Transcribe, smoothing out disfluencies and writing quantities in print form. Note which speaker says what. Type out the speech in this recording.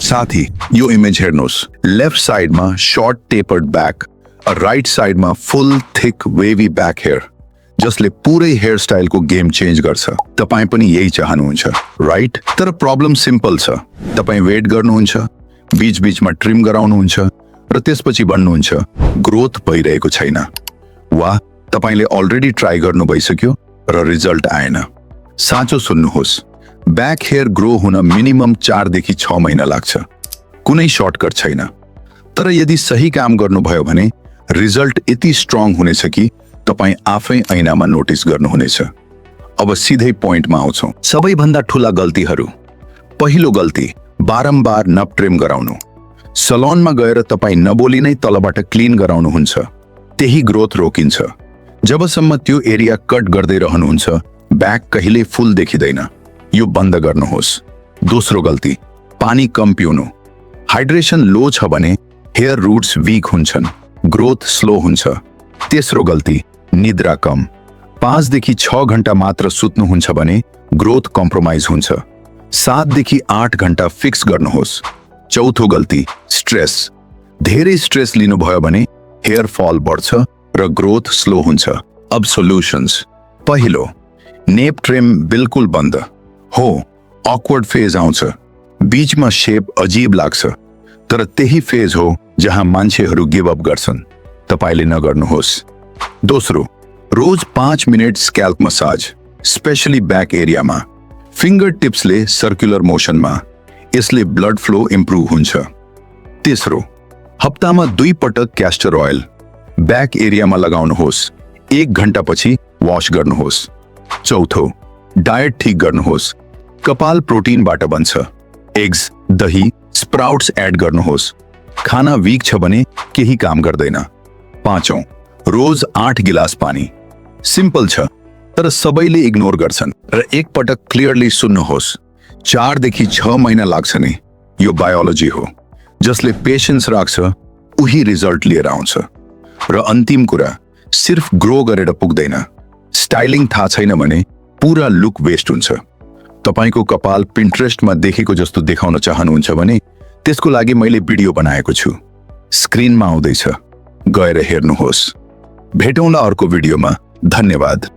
Speaker 1: साथी यो इमेज हेर्नुहोस्, लेफ्ट साइडमा शॉर्ट टेपर्ड बैक, राइट साइडमा फुल थिक वेवी बैक हेयर, जसले पुरै हेयर स्टाइलको गेम चेन्ज गर्छ। तपाई पनि यही चाहनुहुन्छ, राइट? तर प्रब्लम सिम्पल छ। तपाई वेट गर्नुहुन्छ, बीच बीचमा ट्रिम गराउनुहुन्छ र त्यसपछि भन्नुहुन्छ ग्रोथ भइरहेको छैन, वा तपाईले अलरेडी ट्राई गर्नु भइसक्यो र रिजल्ट आएन। साँचो सुन्नुहोस्, बैक हेयर ग्रो हुन मिनिमम 4 देखि 6 महिना लाग्छ। कुनै सर्टकट छैन। तर यदि सही काम गर्नुभयो भने रिजल्ट यति स्ट्रङ हुनेछ कि तपाई आफै ऐनामा नोटिस गर्नुहुनेछ। अब सिधै पोइन्टमा आउँछौं। सबैभन्दा ठूला गल्तीहरू। पहिलो गल्ती, बारम्बार नप ट्रिम गराउनु। सलोनमा गएर तपाई नबोली नै तलबाट क्लिन गराउनुहुन्छ, त्यही ग्रोथ रोकिन्छ। जबसम्म त्यो एरिया कट गर्दै रहनुहुन्छ, बैक कहिले फुल देखिँदैन। यो बन्द गर्नुहोस्। दोस्रो गल्ती, पानी कम पिउनु। हाइड्रेशन लो छ भने हेयर रूट्स वीक हुन्छन्, ग्रोथ स्लो हुन्छ। तेस्रो गल्ती, निद्रा कम। 5 देखि 6 घण्टा मात्र सुत्नुहुन्छ भने ग्रोथ कम्प्रोमाइज हुन्छ। 7 देखि 8 घण्टा फिक्स गर्नुहोस्। चौथो गल्ती, स्ट्रेस। धेरै स्ट्रेस लिनुभयो भने हेयर फल बढ्छ र ग्रोथ स्लो हुन्छ। अब सोल्युशन्स। पहिलो, नेप ट्रिम बिल्कुल बन्द। हो, ऑकवर्ड फेज आउँछ, बीचमा शेप अजीब लाग्छ, तर त्यही फेज हो जहाँ मान्छेहरू गिभ अप गर्छन्। तपाईले नगर्नुहोस्। दोस्रो, रोज 5 minute scalp massage, specially back एरियामा, फिंगर टिप्सले सर्कुलर मोशनमा। यसले ब्लड फ्लो इम्प्रुभ हुन्छ। तेस्रो, हप्तामा 2 पटक क्यास्टर ऑयल बैक एरियामा लगाउनुहोस्। 1 घण्टा पछि वाश गर्नुहोस्। चौथो, डायट ठीक गर्नुहोस्। कपाल प्रोटिनबाट बन्छ। एग्स, दही, स्प्राउट्स एड गर्नुहोस्। खाना वीक छ भने केही काम गर्दैन। पाँचौं, रोज 8 गिलास पानी। सिम्पल छ, तर सबैले इग्नोर गर्छन्। र एक पटक क्लियरली सुन्नुहोस्, 4 देखि 6 महिना लाग्छ नि। यो बायोलोजी हो। जसले पेशेन्स राख्छ उही रिजल्ट लिएर आउँछ। र अन्तिम कुरा, सिर्फ ग्रो गरेर पुग्दैन। स्टाइलिङ थाहा छैन भने पूरा लुक वेस्ट हुन्छ। तपाईको कपाल पिन्ट्रेस्टमा देखेको जस्तो देखाउन चाहनुहुन्छ भने त्यसको लागि मैले भिडियो बनाएको छु, स्क्रिनमा आउँदैछ, गएर हेर्नुहोस्। भेटौँला अर्को भिडियोमा। धन्यवाद।